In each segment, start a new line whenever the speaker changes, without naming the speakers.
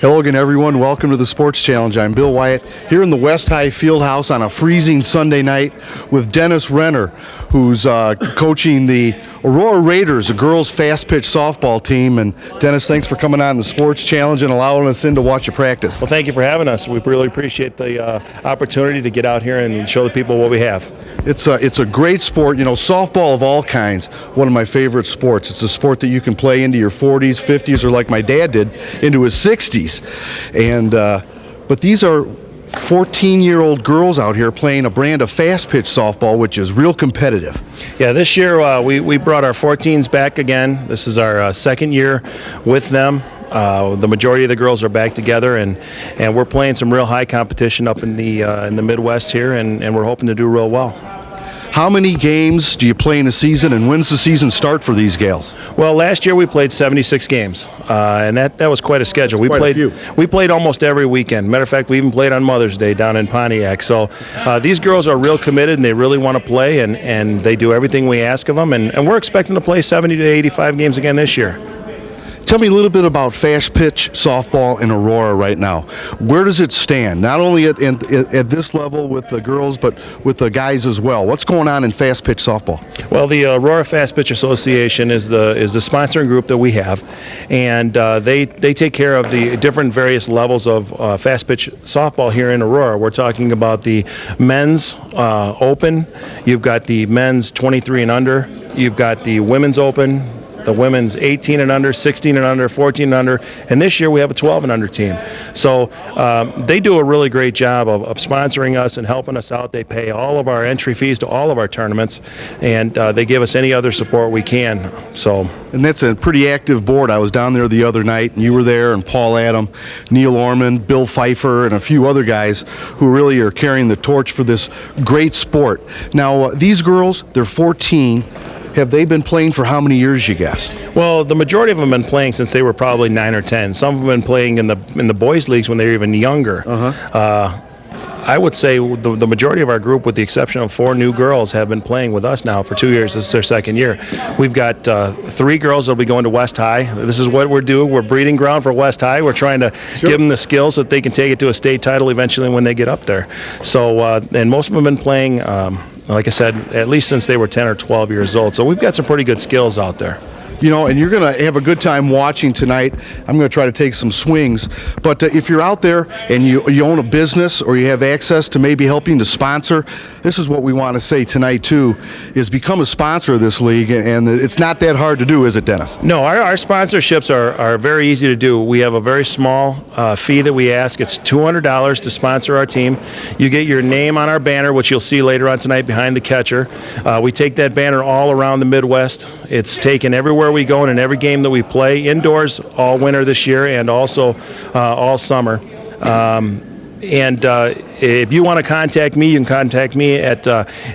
Hello again, everyone. Welcome to the Sports Challenge. I'm Bill Wyatt here in the West High Fieldhouse on a freezing Sunday night with Dennis Renner, who's coaching the Aurora Raiders, a girls' fast-pitch softball team. And Dennis, thanks for coming on the Sports Challenge and allowing us in to watch you practice.
Well, thank you for having us. We really appreciate the opportunity to get out here and show the people what we have.
It's a great sport. You know, softball of all kinds, one of my favorite sports. It's a sport that you can play into your 40s, 50s, or like my dad did, into his 60s. And but these are 14-year-old girls out here playing a brand of fast-pitch softball, which is real competitive.
Yeah, this year we brought our 14s back again. This is our second year with them. The majority of the girls are back together, and we're playing some real high competition up in the Midwest here, and we're hoping to do real well.
How many games do you play in a season, and when's the season start for these gals?
Well, last year we played 76 games, and that was quite a schedule. We played almost every weekend. Matter of fact, we even played on Mother's Day down in Pontiac. So these girls are real committed, and they really want to play, and they do everything we ask of them, and we're expecting to play 70 to 85 games again this year.
Tell me a little bit about fast pitch softball in Aurora right now. Where does it stand? Not only at this level with the girls, but with the guys as well. What's going on in fast pitch softball?
Well, the Aurora Fast Pitch Association is the sponsoring group that we have, and they take care of the different various levels of fast pitch softball here in Aurora. We're talking about the men's open. You've got the men's 23 and under. You've got the women's open, the women's 18 and under, 16 and under, 14 and under, and this year we have a 12 and under team. So they do a really great job of sponsoring us and helping us out. They pay all of our entry fees to all of our tournaments, and they give us any other support we can.
And that's a pretty active board. I was down there the other night, and you were there, and Paul Adam, Neil Orman, Bill Pfeiffer, and a few other guys who really are carrying the torch for this great sport. Now, these girls, they're 14. Have they been playing for how many years, you guess?
Well, the majority of them have been playing since they were probably 9 or 10. Some have been playing in the boys' leagues when they were even younger. I would say the majority of our group, with the exception of 4 new girls, have been playing with us now for 2 years. This is their second year. We've got 3 girls that will be going to West High. This is what we're doing. We're breeding ground for West High. We're trying to give them the skills so that they can take it to a state title eventually when they get up there. So, and most of them have been playing, like I said, at least since they were 10 or 12 years old. So we've got some pretty good skills out there.
You know, and you're going to have a good time watching tonight. I'm going to try to take some swings. But if you're out there and you own a business or you have access to maybe helping to sponsor, this is what we want to say tonight, too, is become a sponsor of this league. And it's not that hard to do, is it, Dennis?
No, our sponsorships are very easy to do. We have a very small fee that we ask. It's $200 to sponsor our team. You get your name on our banner, which you'll see later on tonight behind the catcher. We take that banner all around the Midwest. It's taken everywhere we go and in every game that we play, indoors all winter this year and also all summer. And if you want to contact me, you can contact me at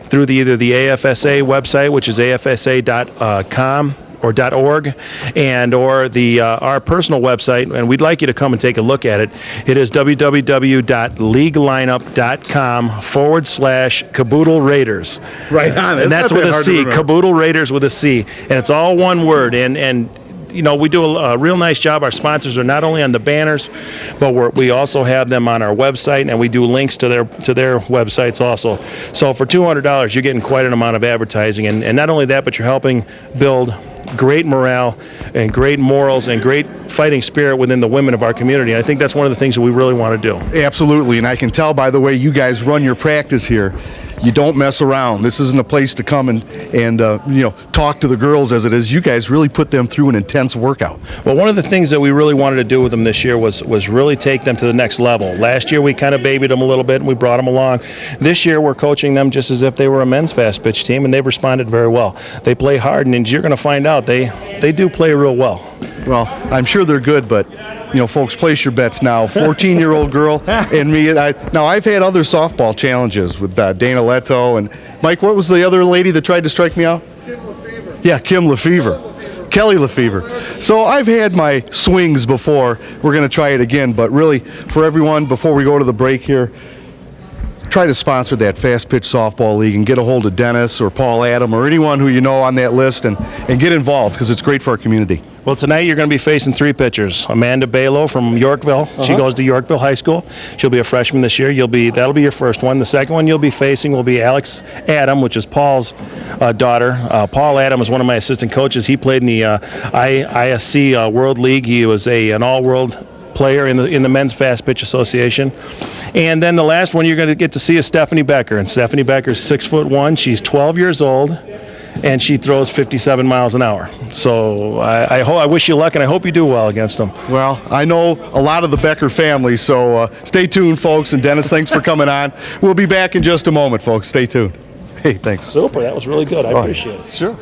through either the AFSA website, which is afsa.com or .org, and or our personal website, and we'd like you to come and take a look at it. It is www.leaguelineup.com/Caboodle Raiders.
Right on.
And that's with a C, Caboodle Raiders with a C, and it's all one word. And you know, we do a real nice job. Our sponsors are not only on the banners, but we also have them on our website, and we do links to their websites also. So for $200, you're getting quite an amount of advertising, and not only that, but you're helping build great morale and great morals and great fighting spirit within the women of our community. I think that's one of the things that we really want to do.
Absolutely, and I can tell by the way you guys run your practice here, you don't mess around. This isn't a place to come and you know, talk to the girls as it is. You guys really put them through an intense workout.
Well, one of the things that we really wanted to do with them this year was really take them to the next level. Last year we kind of babied them a little bit and we brought them along. This year we're coaching them just as if they were a men's fast pitch team, and they've responded very well. They play hard, and you're going to find out they do play real well.
Well, I'm sure they're good, but you know, folks, place your bets now. 14-year-old girl and me. Now, I've had other softball challenges with Dana Leto and Mike. What was the other lady that tried to strike me out?
Kim Lefevre.
Yeah, Kim Lefevre. Kelly Lefevre. So I've had my swings before. We're going to try it again, but really, for everyone, before we go to the break here, try to sponsor that fast pitch softball league and get a hold of Dennis or Paul Adam or anyone who you know on that list and get involved because it's great for our community.
Well, tonight you're going to be facing 3 pitchers. Amanda Balo from Yorkville. She goes to Yorkville High School. She'll be a freshman this year. That'll be your first one. The second one you'll be facing will be Alex Adam, which is Paul's daughter. Paul Adam is one of my assistant coaches. He played in the ISC World League. He was an all-world player in the Men's Fast Pitch Association. And then the last one you're going to get to see is Stephanie Becker. And Stephanie Becker's 6'1". She's 12 years old. And she throws 57 miles an hope. So I wish you luck, and I hope you do well against them.
Well, I know a lot of the Becker family, so stay tuned, folks. And Dennis, thanks for coming on. We'll be back in just a moment, folks. Stay tuned. Hey, thanks.
Super. That was really good. I appreciate it.
Sure.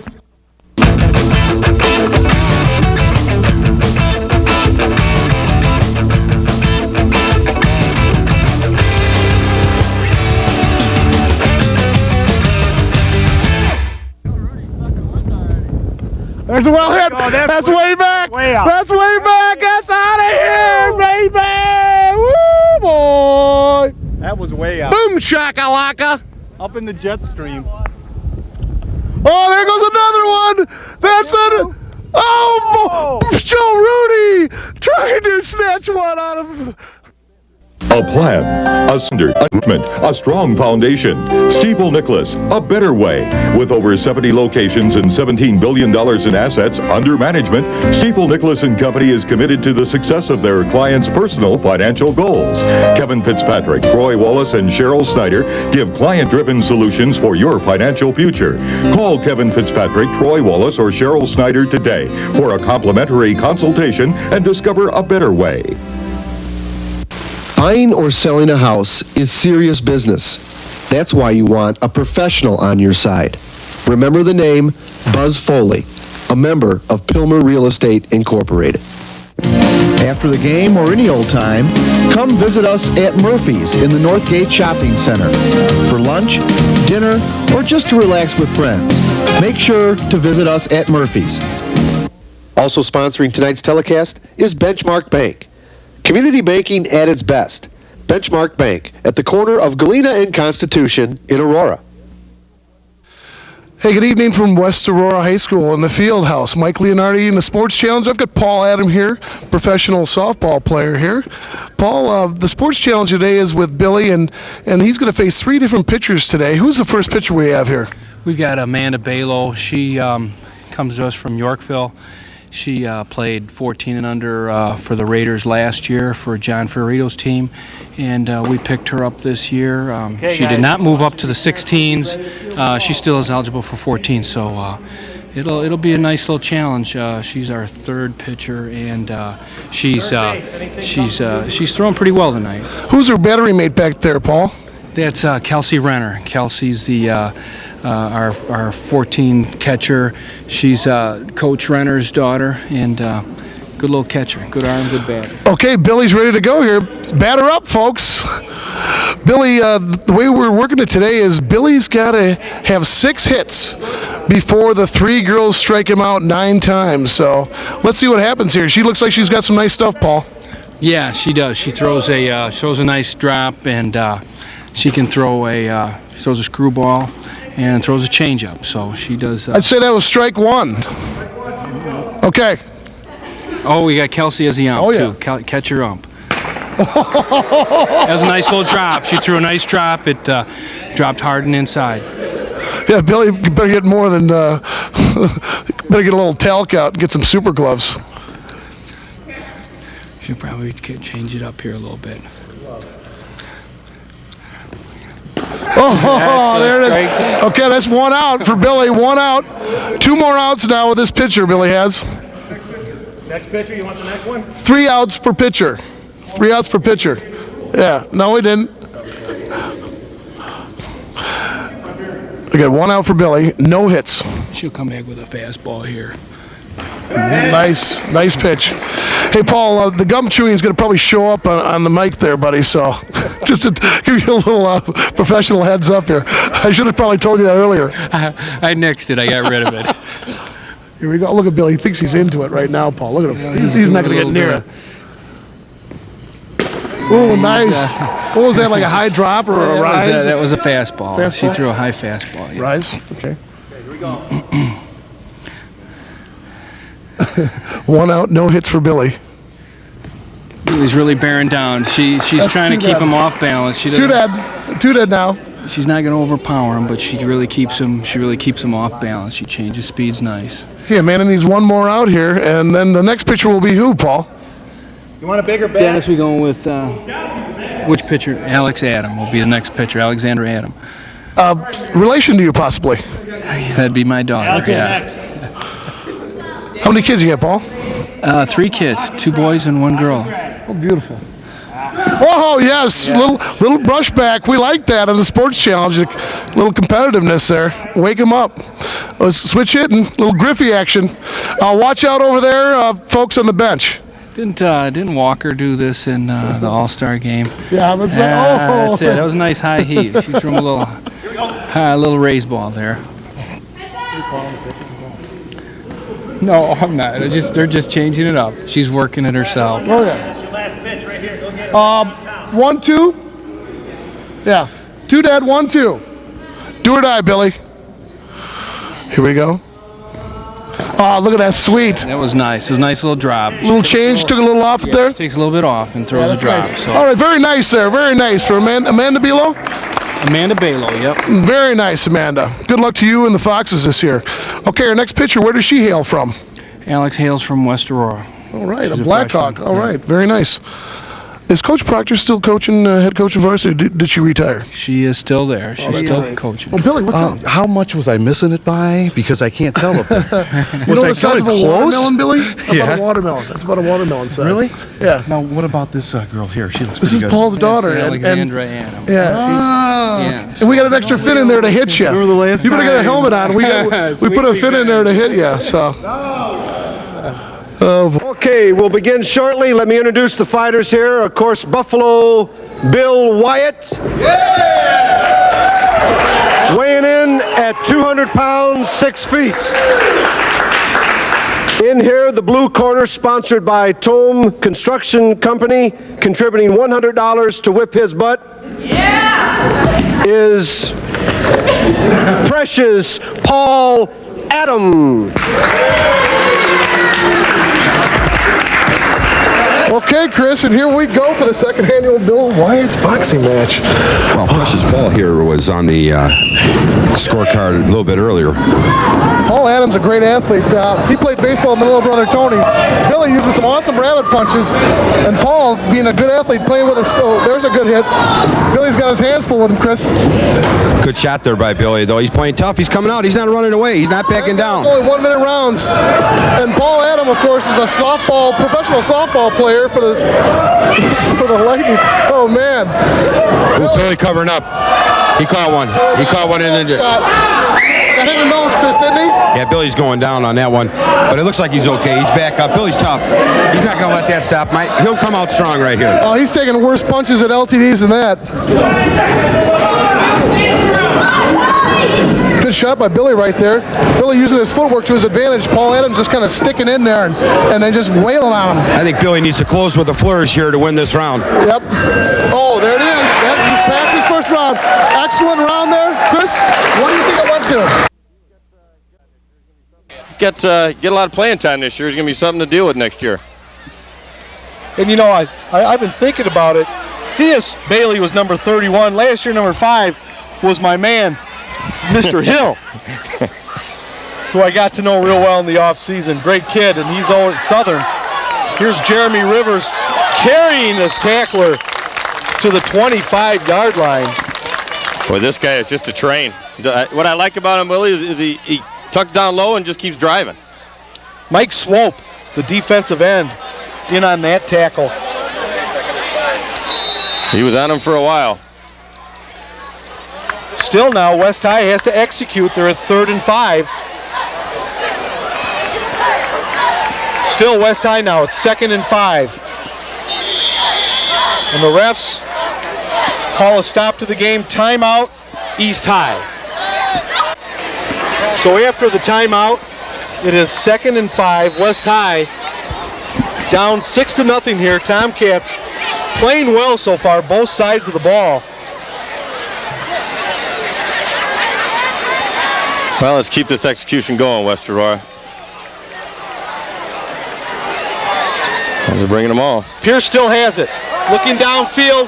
There's a well hit. Oh, that's way back.
Way out.
That's way back. That's out of here, baby. Woo, boy.
That was way out.
Boom shakalaka.
Up in the jet stream.
Oh, there goes another one. That's it. Oh, Joe Rudy trying to snatch one out of.
A plan, a standard, a commitment, a strong foundation. Steeple Nicholas, a better way. With over 70 locations and $17 billion in assets under management, Steeple Nicholas & Company is committed to the success of their clients' personal financial goals. Kevin Fitzpatrick, Troy Wallace, and Cheryl Snyder give client-driven solutions for your financial future. Call Kevin Fitzpatrick, Troy Wallace, or Cheryl Snyder today for a complimentary consultation and discover a better way.
Buying or selling a house is serious business. That's why you want a professional on your side. Remember the name Buzz Foley, a member of Pilmer Real Estate Incorporated.
After the game or any old time, come visit us at Murphy's in the Northgate Shopping Center for lunch, dinner, or just to relax with friends. Make sure to visit us at Murphy's.
Also sponsoring tonight's telecast is Benchmark Bank. Community banking at its best. Benchmark Bank at the corner of Galena and Constitution in Aurora.
Hey, good evening from West Aurora High School in the field house. Mike Leonardi in the Sports Challenge. I've got Paul Adam here, professional softball player here. Paul, the Sports Challenge today is with Billy, and he's going to face 3 different pitchers today. Who's the first pitcher we have here?
We've got Amanda Balo. She comes to us from Yorkville. She played 14 and under for the Raiders last year for John Ferrito's team, and we picked her up this year. She did not move up to the 16s. She still is eligible for 14, so it'll be a nice little challenge. She's our 3rd pitcher, and she's throwing pretty well tonight.
Who's her battery mate back there, Paul?
That's Kelsey Renner. Kelsey's the our 14 catcher. She's Coach Renner's daughter, and good little catcher. Good arm, good bat.
Okay, Billy's ready to go here. Batter up, folks. Billy, the way we're working it today is Billy's got to have 6 hits before the 3 girls strike him out 9 times. So let's see what happens here. She looks like she's got some nice stuff, Paul.
Yeah, she does. She throws a nice drop, and she can throw she throws a screwball and throws a changeup. So she does.
I'd say that was strike 1. Okay.
Oh, we got Kelsey as the ump, too. Catcher ump. That was a nice little drop. She threw a nice drop. It dropped hard and inside.
Yeah, Billy, you better get more than better get a little talc out and get some super gloves.
Should probably change it up here a little bit.
Oh, there it is. Okay, that's 1 out for Billy. 1 out. 2 more outs now with this pitcher Billy has.
Next pitcher, you want the next one?
3 outs per pitcher. 3 outs per pitcher. Yeah, no, we didn't. We got 1 out for Billy. No hits.
She'll come back with a fastball here.
Nice pitch. Hey, Paul, the gum chewing is going to probably show up on the mic there, buddy. So just to give you a little professional heads up here. I should have probably told you that earlier.
I nixed it. I got rid of it.
Here we go. Look at Billy. He thinks he's into it right now, Paul. Look at him. He's not going to get near it. Oh, nice. What was that, like a high drop or a rise?
That was a fastball.
Fastball?
She threw a high fastball. Yeah.
Rise? Okay.
Here we go.
1 out, no hits for Billy.
Billy's really bearing down. She's trying to keep him off balance. She
Two
doesn't-
dead now.
She's not going to overpower him, but she really keeps him. She really keeps him off balance. She changes speeds nice.
Okay, Amanda needs one more out here, and then the next pitcher will be who, Paul?
You want a bigger bat?
Dennis, we going with which pitcher? Alex Adam will be the next pitcher. Alexander Adam.
Relation to you, possibly.
That'd be my daughter. Yeah.
Next.
How many kids you got, Paul?
3 kids, 2 boys and 1 girl.
Oh, beautiful. Oh, yes. Little brush back. We like that on the sports challenge. A little competitiveness there. Wake them up. Let's switch hitting. Little Griffey action. Watch out over there, folks on the bench.
Didn't Walker do this in the All-Star game?
Yeah, but
That's it. That was a nice high heat. She threw him a little raised ball there. No, I'm not. They're just changing it up. She's working it herself.
Oh, yeah.
Last pitch right here. Go get it.
1-2. Yeah. 2 dead, 1-2. Do or die, Billy. Here we go. Oh, look at that, sweet.
That was nice. It was a nice little drop.
Little change, took a little off there.
Takes a little bit off and throws a drop.
Nice.
So.
All right, very nice there. Very nice for Amanda Belo.
Amanda Balo, yep.
Very nice, Amanda. Good luck to you and the Foxes this year. Okay, our next pitcher, where does she hail from?
Alex hails from West Aurora.
All right,
She's
a
a
Blackhawk.
freshman,
All right, very nice. Is Coach Proctor still coaching, head coach of varsity, or did she retire?
She is still there. She's still coaching.
Well, Billy, what's up?
How much was I missing it by? Because I can't tell up there.
You know
Was I
the size of a
close?
watermelon, Billy? That's
Yeah.
about a watermelon. That's about a watermelon size.
Really?
Yeah.
Now, what about this girl here? She looks
This
pretty
is
good.
Paul's daughter.
That's
and-
Alexandra Adam.
Yeah.
Yeah.
And we got an extra fin in there to hit you.
Remember the last
You better get a
time?
helmet on. We put a fin in there to hit you. So.
Okay, we'll begin shortly. Let me introduce the fighters here. Of course, Buffalo Bill Wyatt. Weighing in at 200 pounds, 6 feet. In here, the blue corner, sponsored by Tome Construction Company, contributing $100 to whip his butt, is Precious Paul Adam.
Okay, Chris, and here we go for the second annual Bill Wyatt's boxing match.
Well, Precious Paul here was on the scorecard a little bit earlier.
Paul Adams, a great athlete. He played baseball with my little brother Tony. Billy uses some awesome rabbit punches, and Paul, being a good athlete, playing with us. So there's a good hit. Billy's got his hands full with him, Chris.
Good shot there by Billy, though. He's playing tough. He's coming out. He's not running away. He's not backing down.
It's only 1 minute rounds. And Paul Adam, of course, is a professional softball player for the Lightning. Oh, man.
Ooh, Billy covering up. He caught one. He caught one in the...
Got hit in the nose, Chris, didn't he?
Yeah, Billy's going down on that one. But it looks like he's okay. He's back up. Billy's tough. He's not going to let that stop. He'll come out strong right here.
Oh, he's taking worse punches at LTDs than that. Good shot by Billy right there. Billy using his footwork to his advantage. Paul Adams just kind of sticking in there and then just wailing on him.
I think Billy needs to close with a flourish here to win this round.
Yep. Oh, there it is. He's passed his first round. Excellent round there. Chris, what do you think it went to?
He's get a lot of playing time this year. He's going to be something to deal with next year.
And you know, I've been thinking about it. Theus Bailey was number 31. Last year, number 5 was my man, Mr. Hill, who I got to know real well in the offseason. Great kid, and he's over at Southern. Here's Jeremy Rivers carrying this tackler to the 25-yard line.
Boy, this guy is just a train. What I like about him, Willie, is he tucks down low and just keeps driving.
Mike Swope, the defensive end, in on that tackle.
He was on him for a while.
Still now, West High has to execute. They're at 3rd and 5. Still West High now. It's 2nd and 5. And the refs call a stop to the game. Timeout, East High. So after the timeout, it is 2nd and 5. West High down 6-0 here. Tomcats playing well so far, both sides of the ball.
Well, let's keep this execution going, West Aurora. They're bringing them all.
Pierce still has it. Looking downfield.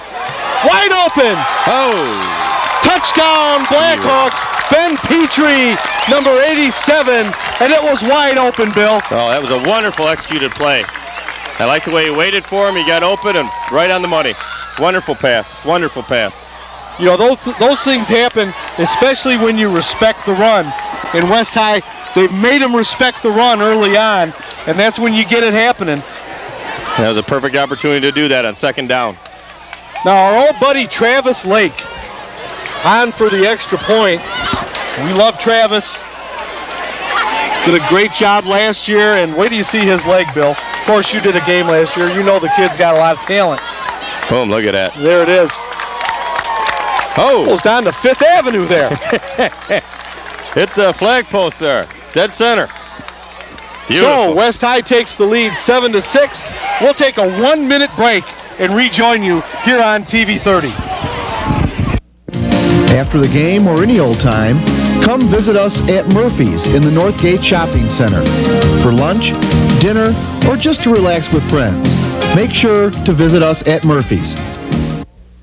Wide open.
Oh.
Touchdown, Blackhawks. Ben Petrie, number 87. And it was wide open, Bill.
Oh, that was a wonderful executed play. I like the way he waited for him. He got open and right on the money. Wonderful pass. Wonderful pass.
You know, those things happen, especially when you respect the run. In West High, they've made them respect the run early on, and that's when you get it happening.
That was a perfect opportunity to do that on second down.
Now, our old buddy Travis Lake on for the extra point. We love Travis. Did a great job last year, and wait till you see his leg, Bill. Of course, you did a game last year. You know the kid's got a lot of talent.
Boom, look at that.
There it is.
Oh.
Goes down to 5th Avenue there.
Hit the flag post there. Dead center. Beautiful.
So, West High takes the lead 7-6. We'll take a 1-minute break and rejoin you here on TV 30.
After the game or any old time, come visit us at Murphy's in the Northgate Shopping Center for lunch, dinner, or just to relax with friends. Make sure to visit us at Murphy's.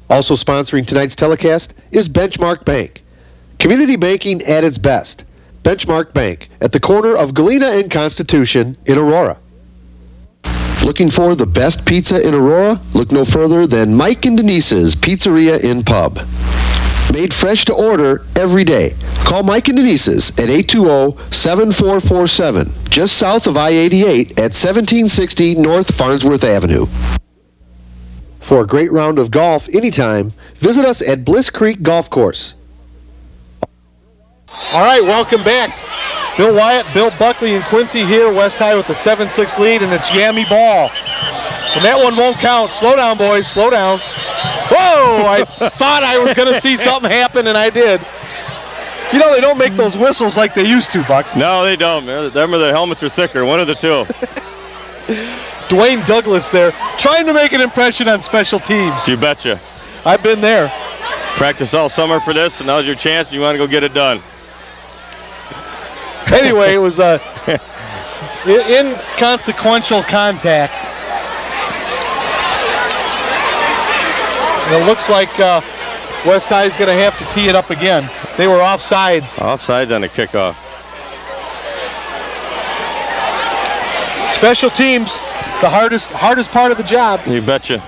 Also sponsoring tonight's telecast is Benchmark Bank. Community banking at its best. Benchmark Bank at the corner of Galena and Constitution in Aurora. Looking for the best pizza in Aurora? Look no further than Mike and Denise's Pizzeria and Pub. Made fresh to order every day. Call Mike and Denise's at 820-7447, just south of I-88 at 1760 North Farnsworth Avenue. For a great round of golf anytime, visit us at Bliss Creek Golf Course.
All right, welcome back. Bill Wyatt, Bill Buckley, and Quincy here. West High with the 7-6 lead, and it's Yami ball. And that one won't count. Slow down, boys. Slow down. Whoa! I thought I was going to see something happen, and I did. You know, they don't make those whistles like they used to, Bucks.
No, they don't. Them or the helmets are thicker. One of the two.
Dwayne Douglas there, trying to make an impression on special teams.
You betcha.
I've been there.
Practice all summer for this, and now's your chance. You want to go get it done.
Anyway, it was inconsequential contact. And it looks like West High is going to have to tee it up again. They were offsides.
Offsides on the kickoff.
Special teams, the hardest part of the job.
You betcha.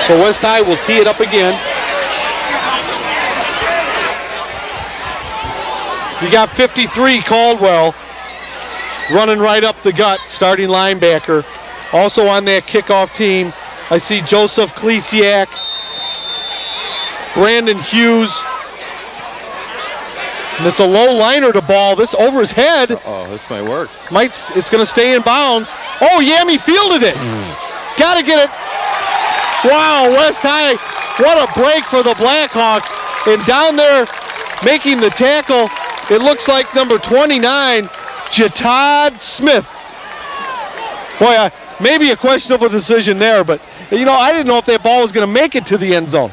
So West High will tee it up again. You got 53, Caldwell, running right up the gut, starting linebacker. Also on that kickoff team, I see Joseph Klesiak, Brandon Hughes. And it's a low liner to ball. This over his head.
Oh, this might work.
It's going to stay in bounds. Oh, Yami fielded it. Got to get it. Wow, West High, what a break for the Blackhawks. And down there making the tackle, it looks like number 29, Jatad Smith. Boy, maybe a questionable decision there, but, you know, I didn't know if that ball was going to make it to the end zone.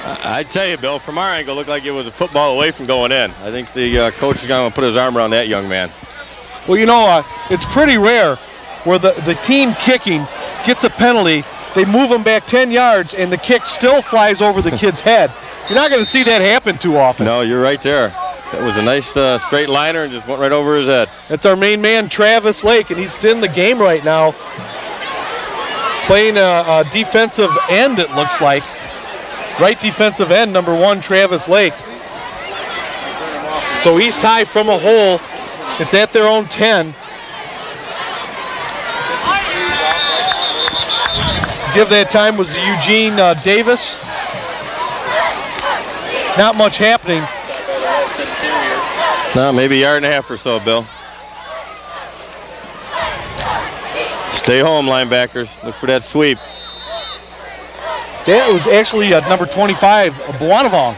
I tell you, Bill, from our angle, it looked like it was a football away from going in. I think the coach is going to put his arm around that young man.
Well, you know, it's pretty rare where the team kicking gets a penalty, they move them back 10 yards, and the kick still flies over the kid's head. You're not going to see that happen too often.
No, you're right there. That was a nice straight liner and just went right over his head.
That's our main man, Travis Lake, and he's in the game right now. Playing a defensive end, it looks like. Right defensive end, number 1, Travis Lake. So East High from a hole. It's at their own 10. Give that time was Eugene Davis. Not much happening.
No, maybe a yard and a half or so, Bill. Stay home, linebackers. Look for that sweep.
That was actually number 25, Buonavong.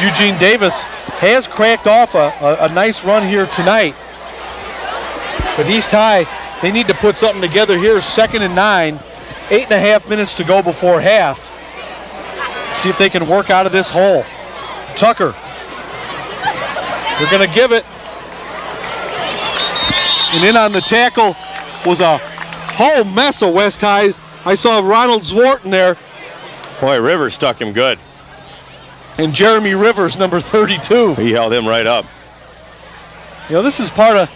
Eugene Davis has cracked off a nice run here tonight. But East High, they need to put something together here. 2nd and 9, 8.5 minutes to go before half. See if they can work out of this hole. Tucker. They're going to give it. And in on the tackle was a whole mess of West High's. I saw Ronald Zwarten there.
Boy, Rivers stuck him good.
And Jeremy Rivers, number 32.
He held him right up.
You know, this is part of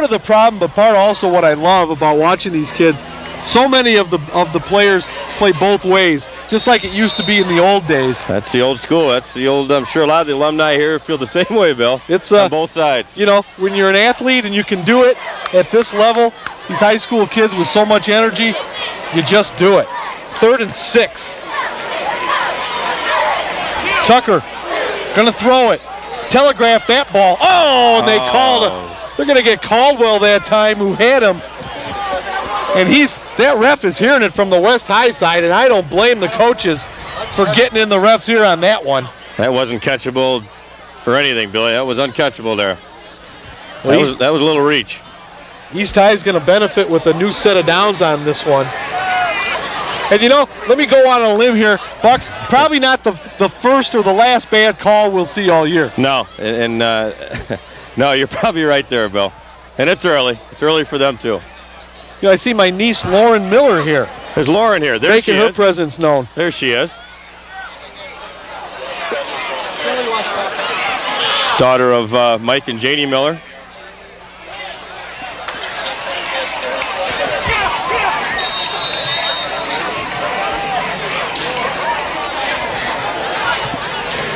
the problem, but part also what I love about watching these kids. So many of the players play both ways, just like it used to be in the old days.
That's the old school. That's the old, I'm sure a lot of the alumni here feel the same way, Bill.
It's
on both sides.
You know, when you're an athlete and you can do it at this level, these high school kids with so much energy, you just do it. 3rd and 6. Tucker gonna throw it. Telegraph that ball. Oh, and they called it. They're gonna get Caldwell that time, who had him. And that ref is hearing it from the West High side, and I don't blame the coaches for getting in the ref's ear on that one.
That wasn't catchable for anything, Billy. That was uncatchable there.
Well,
that was a little reach.
East High is going to benefit with a new set of downs on this one. And you know, let me go on a limb here, Bucks. Probably not the first or the last bad call we'll see all year.
No, and no, you're probably right there, Bill. And it's early. It's early for them too.
You know, I see my niece Lauren Miller here.
There's Lauren here. There
making
she
her
is.
presence known.
There she is. Daughter of Mike and Janie Miller.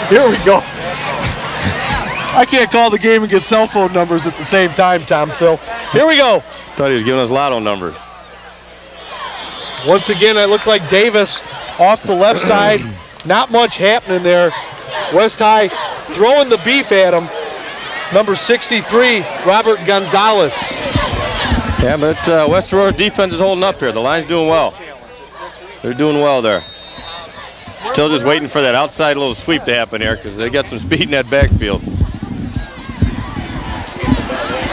Here we go. I can't call the game and get cell phone numbers at the same time, Tom Phil. Here we go.
Thought he was giving us lotto numbers.
Once again, it looked like Davis off the left side. Not much happening there. West High throwing the beef at him. Number 63, Robert Gonzalez.
Yeah, but West Aurora's defense is holding up here. The line's doing well. They're doing well there. Still just waiting for that outside little sweep to happen here because they got some speed in that backfield.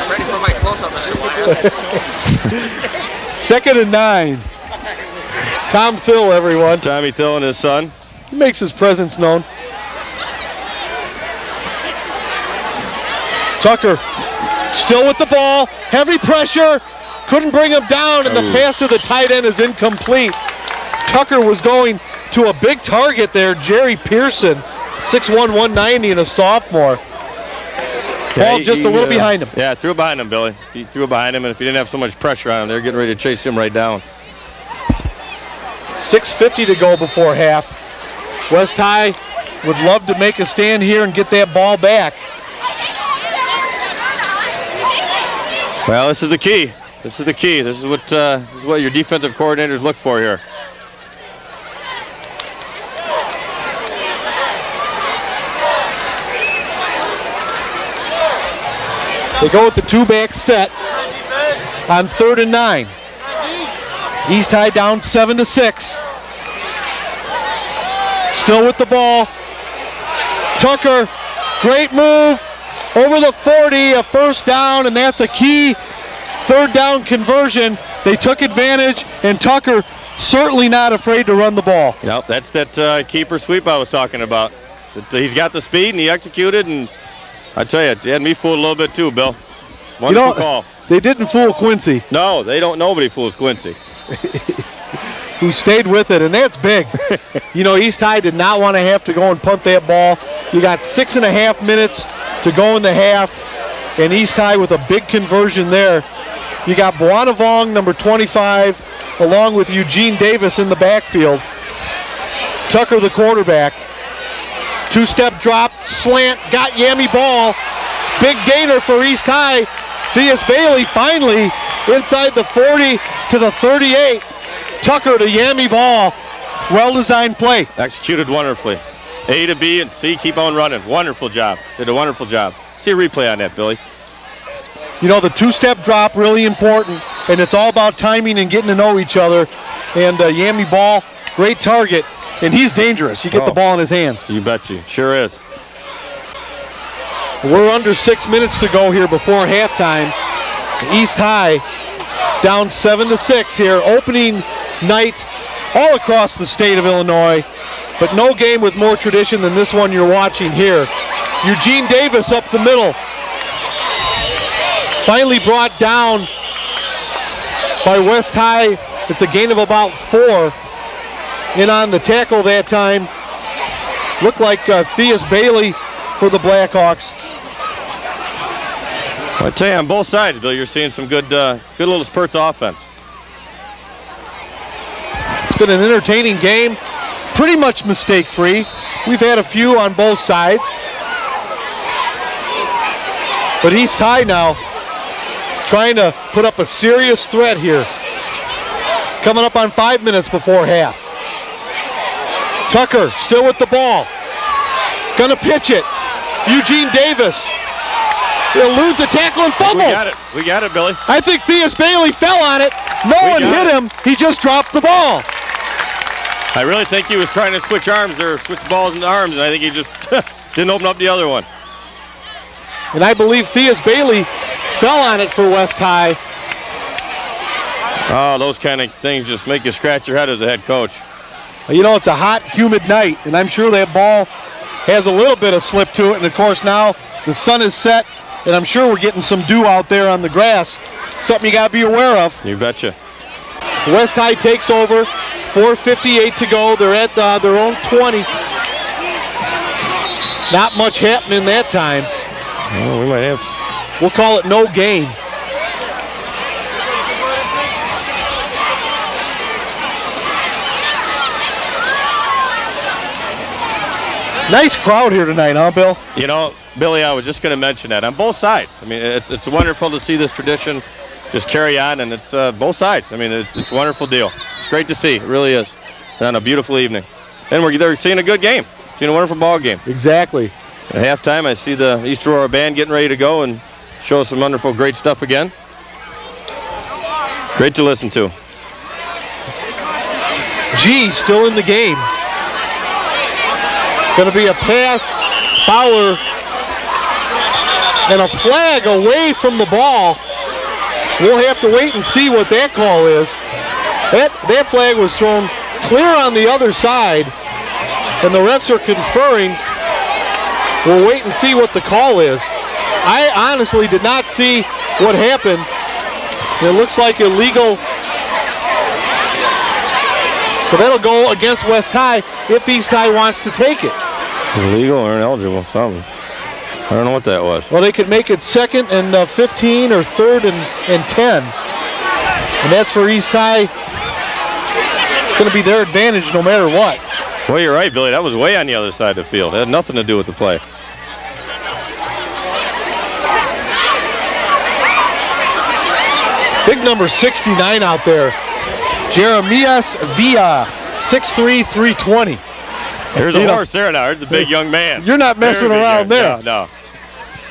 Ready for my close-up, Mr. Wyatt.
2nd and 9. Tom Thill, everyone.
Tommy Thill and his son.
He makes his presence known. Tucker still with the ball. Heavy pressure. Couldn't bring him down, and the pass to the tight end is incomplete. Tucker was going to a big target there, Jerry Pearson, 6'1", 190, and a sophomore. Ball just a little behind him.
Yeah, threw it behind him, Billy. He threw it behind him, and if he didn't have so much pressure on him, they're getting ready to chase him right down.
6:50 to go before half. West High would love to make a stand here and get that ball back.
Well, this is the key. This is the key. This is what your defensive coordinators look for here.
They go with the two-back set on 3rd and 9. East High down 7-6. Still with the ball. Tucker, great move over the 40, a first down, and that's a key 3rd down conversion. They took advantage, and Tucker certainly not afraid to run the ball.
Nope, that's that keeper sweep I was talking about. He's got the speed, and he executed, and I tell you, it had me fooled a little bit too, Bill. Wonderful call.
They didn't fool Quincy.
No, they don't. Nobody fools Quincy.
Who stayed with it, and that's big. You know, East High did not want to have to go and punt that ball. You got 6.5 minutes to go in the half, and East High with a big conversion there. You got Buonavong, number 25, along with Eugene Davis in the backfield. Tucker, the quarterback. Two-step drop, slant, got Yammy ball. Big gainer for East High. Theus Bailey finally inside the 40 to the 38. Tucker to Yammy ball. Well-designed play.
Executed wonderfully. A to B and C, keep on running. Wonderful job. Did a wonderful job. See a replay on that, Billy.
You know, the two-step drop, really important, and it's all about timing and getting to know each other. And Yammy ball, great target, and he's dangerous. You get the ball in his hands.
You bet you. Sure is.
We're under 6 minutes to go here before halftime. East High down 7-6 here. Opening night all across the state of Illinois, but no game with more tradition than this one you're watching here. Eugene Davis up the middle. Finally brought down by West High. It's a gain of about 4. In on the tackle that time. Looked like Theus Bailey for the Blackhawks.
Well, I tell you, on both sides, Bill, you're seeing some good little spurts of offense.
It's been an entertaining game, pretty much mistake-free. We've had a few on both sides. But East High now trying to put up a serious threat here. Coming up on 5 minutes before half. Tucker still with the ball. Gonna pitch it. Eugene Davis. Eludes the tackle and fumble.
We got it, Billy.
I think Theus Bailey fell on it. No one hit him. He just dropped the ball.
I really think he was trying to switch arms there, switch balls into arms, and I think he just didn't open up the other one.
And I believe Theus Bailey fell on it for West High.
Oh, those kind of things just make you scratch your head as a head coach.
You know, it's a hot, humid night, and I'm sure that ball has a little bit of slip to it. And, of course, now the sun is set, and I'm sure we're getting some dew out there on the grass. Something you got to be aware of.
You betcha.
West High takes over. 4:58 to go. They're at their own 20. Not much happening that time.
Well, we might have.
We'll call it no gain. Nice crowd here tonight, huh, Bill?
You know, Billy, I was just going to mention that on both sides. I mean, it's wonderful to see this tradition just carry on, and it's both sides. I mean, it's a wonderful deal. It's great to see. It really is. And on a beautiful evening. And they're seeing a good game. Seeing a wonderful ball game.
Exactly.
At halftime, I see the East Aurora band getting ready to go and show us some wonderful, great stuff again. Great to listen to.
G still in the game. Going to be a pass, Fowler, and a flag away from the ball. We'll have to wait and see what that call is. That flag was thrown clear on the other side, and the refs are conferring. We'll wait and see what the call is. I honestly did not see what happened. It looks like illegal. So that'll go against West High if East High wants to take it.
Illegal or ineligible, something. I don't know what that was.
Well, they could make it 2nd and 15 or 3rd and 10. And that's for East High. Going to be their advantage no matter what.
Well, you're right, Billy. That was way on the other side of the field. It had nothing to do with the play.
Big number 69 out there. Jeremias Villa, 6'3", 320.
There's a horse there now. There's a big young man.
You're not messing around there.
No.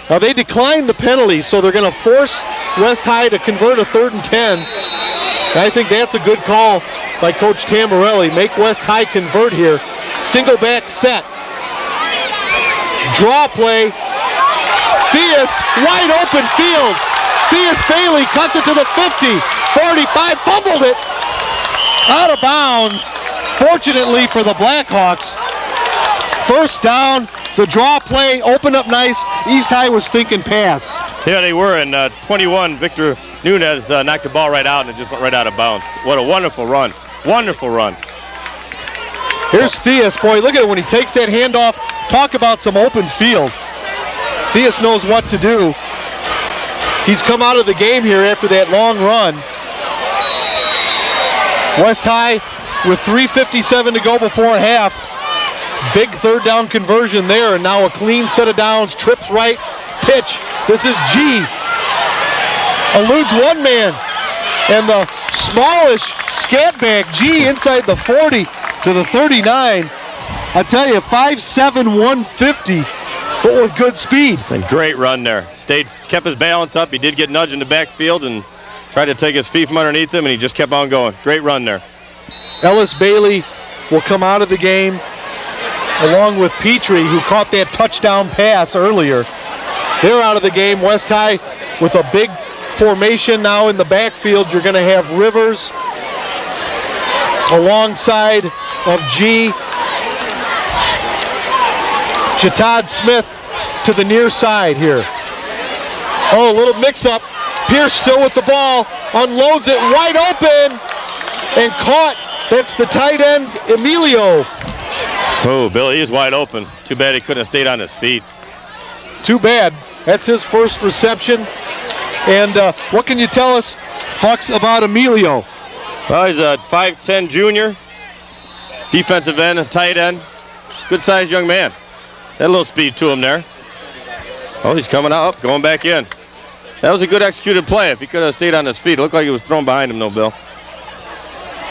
Now they declined the penalty, so they're going to force West High to convert a 3rd and 10. And I think that's a good call by Coach Tamborelli. Make West High convert here. Single back set. Draw play. Theus, wide open field. Theus Bailey cuts it to the 50, 45, fumbled it. Out of bounds, fortunately for the Blackhawks. First down, the draw play opened up nice. East High was thinking pass.
Yeah, they were, and 21, Victor Nunez knocked the ball right out, and it just went right out of bounds. What a wonderful run. Wonderful run.
Here's Theus, boy, look at it when he takes that handoff. Talk about some open field. Theus knows what to do. He's come out of the game here after that long run. West High with 3:57 to go before half. Big 3rd down conversion there, and now a clean set of downs. Trips right, pitch. This is G. Eludes one man. And the smallish scat back, G inside the 40 to the 39. I tell you, 5'7", 150, but with good speed.
And great run there. Kept his balance up. He did get nudged in the backfield and tried to take his feet from underneath him, and he just kept on going. Great run there.
Ellis Bailey will come out of the game along with Petrie, who caught that touchdown pass earlier. They're out of the game. West High with a big formation now in the backfield. You're going to have Rivers alongside of G. Jatad Smith to the near side here. Oh, a little mix-up. Pierce still with the ball, unloads it wide open, and caught. That's the tight end, Emilio.
Oh, Billy is wide open. Too bad he couldn't have stayed on his feet.
Too bad. That's his first reception. And what can you tell us, Bucks, about Emilio?
Well, he's a 5'10 junior, defensive end, a tight end. Good-sized young man. Had a little speed to him there. Oh, he's coming out, going back in. That was a good executed play. If he could have stayed on his feet, it looked like he was thrown behind him, though, Bill.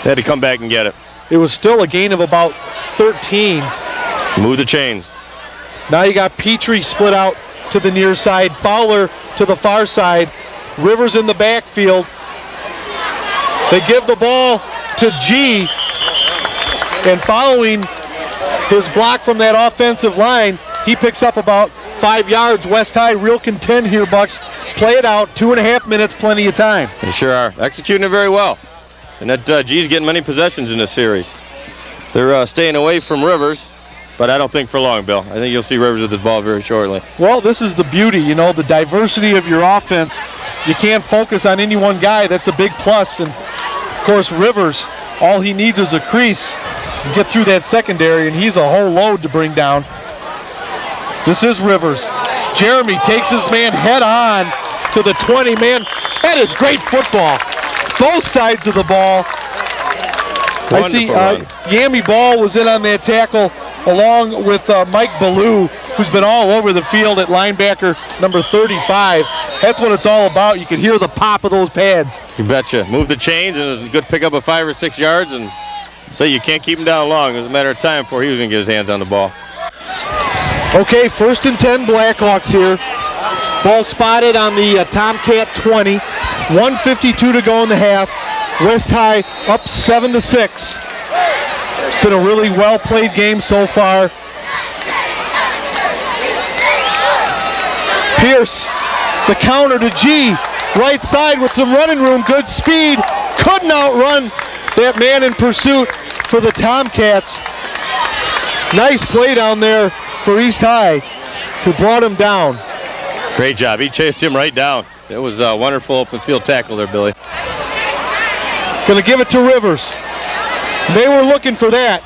They had to come back and get it.
It was still a gain of about 13.
Move the chains.
Now you got Petrie split out to the near side, Fowler to the far side, Rivers in the backfield. They give the ball to G, and following his block from that offensive line, he picks up about 5 yards. West High real content here, Bucks. Play it out, 2.5 minutes, plenty of time.
They sure are. Executing it very well. And that G's getting many possessions in this series. They're staying away from Rivers, but I don't think for long, Bill. I think you'll see Rivers with this ball very shortly.
Well, this is the beauty, you know, the diversity of your offense. You can't focus on any one guy. That's a big plus. And, of course, Rivers, all he needs is a crease and get through that secondary, and he's a whole load to bring down. This is Rivers. Jeremy takes his man head on to the 20. Man, that is great football. Both sides of the ball. I see Yami Ball was in on that tackle along with Mike Ballou, who's been all over the field at linebacker number 35. That's what it's all about. You can hear the pop of those pads.
You betcha. Move the chains, and it was a good pickup of 5 or 6 yards, and so you can't keep him down long. It was a matter of time before he was going to get his hands on the ball.
Okay, 1st and 10 Blackhawks here. Ball spotted on the Tomcat 20. 1:52 to go in the half. West High up 7-6. It's been a really well-played game so far. Pierce, the counter to G. Right side with some running room, good speed. Couldn't outrun that man in pursuit for the Tomcats. Nice play down there for East High, who brought him down.
Great job. He chased him right down. It was a wonderful open field tackle there, Billy.
Going to give it to Rivers. They were looking for that.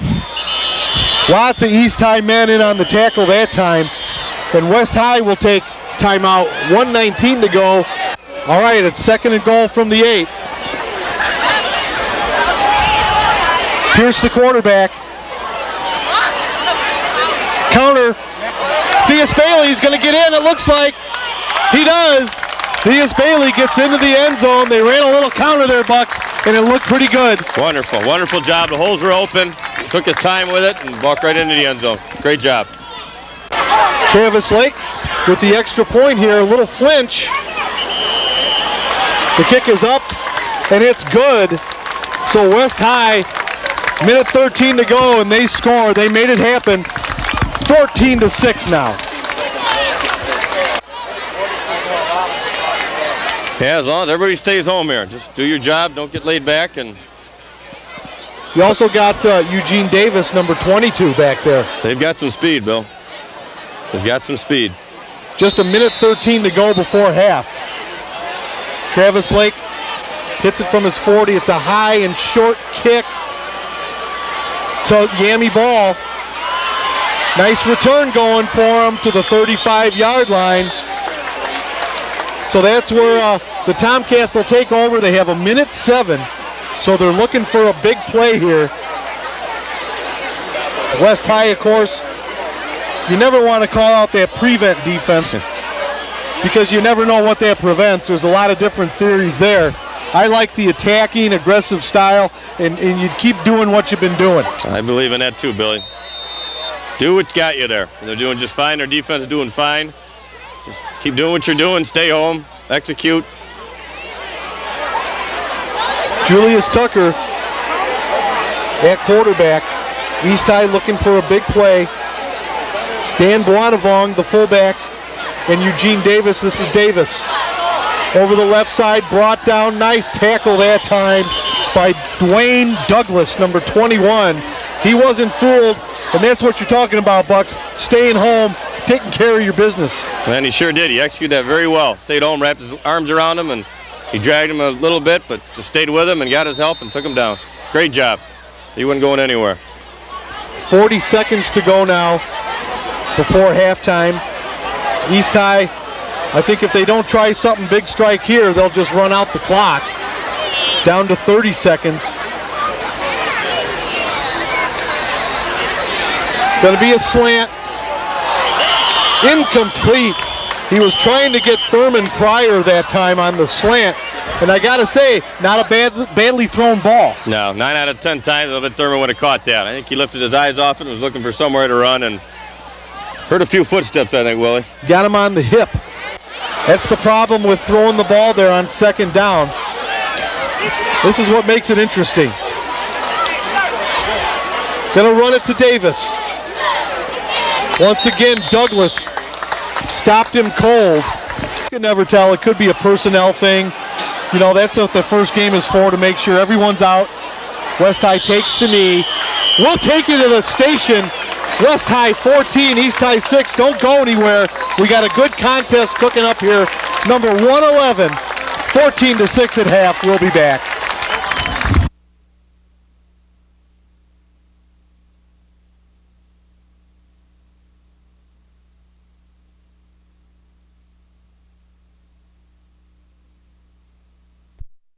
Lots of East High men in on the tackle that time. And West High will take timeout. 1:19 to go. All right, it's 2nd and goal from the 8. Pierce, the quarterback. Counter. Theus Bailey's going to get in, it looks like. He does. Theus Bailey gets into the end zone. They ran a little counter there, Bucks, and it looked pretty good.
Wonderful, wonderful job. The holes were open. He took his time with it and walked right into the end zone. Great job.
Travis Lake with the extra point here. A little flinch. The kick is up, and it's good. So West High, minute 13 to go, and they score. They made it happen. 14-6 now.
Yeah, as long as everybody stays home here. Just do your job, don't get laid back. And
you also got Eugene Davis, number 22, back there.
They've got some speed, Bill. They've got some speed.
Just a minute 13 to go before half. Travis Lake hits it from his 40. It's a high and short kick to Yami Ball. Nice return going for him to the 35-yard line. So that's where the Tomcats will take over. They have a minute 7, so they're looking for a big play here. West High, of course, you never want to call out that prevent defense because you never know what that prevents. There's a lot of different theories there. I like the attacking, aggressive style, and you keep doing what you've been doing.
I believe in that too, Billy. Do what got you there. They're doing just fine. Their defense is doing fine. Just keep doing what you're doing. Stay home. Execute.
Julius Tucker at quarterback. East High looking for a big play. Dan Boanavong, the fullback, and Eugene Davis. This is Davis. over the left side, brought down. Nice tackle that time by Dwayne Douglas, number 21. He wasn't fooled, and that's what you're talking about, Bucks. Staying home, taking care of your business.
And he sure did. He executed that very well. Stayed home, wrapped his arms around him, and he dragged him a little bit, but just stayed with him and got his help and took him down. Great job. He wasn't going anywhere.
40 seconds to go now before halftime. East High, I think if they don't try something big strike here, they'll just run out the clock. Down to 30 seconds. Going to be a slant. Incomplete. He was trying to get Thurman Pryor that time on the slant. And I got to say, not a badly thrown ball.
No, 9 out of 10 times I bet Thurman would have caught that. I think he lifted his eyes off it and was looking for somewhere to run and heard a few footsteps, I think, Willie.
Got him on the hip. That's the problem with throwing the ball there on second down. This is what makes it interesting. Gonna run it to Davis. Once again, Douglas stopped him cold. You can never tell. It could be a personnel thing. You know, that's what the first game is for, to make sure everyone's out. West High takes the knee. We'll take you to the station. West High 14, East High 6. Don't go anywhere. We got a good contest cooking up here. Number 111, 14-6 at half. We'll be back.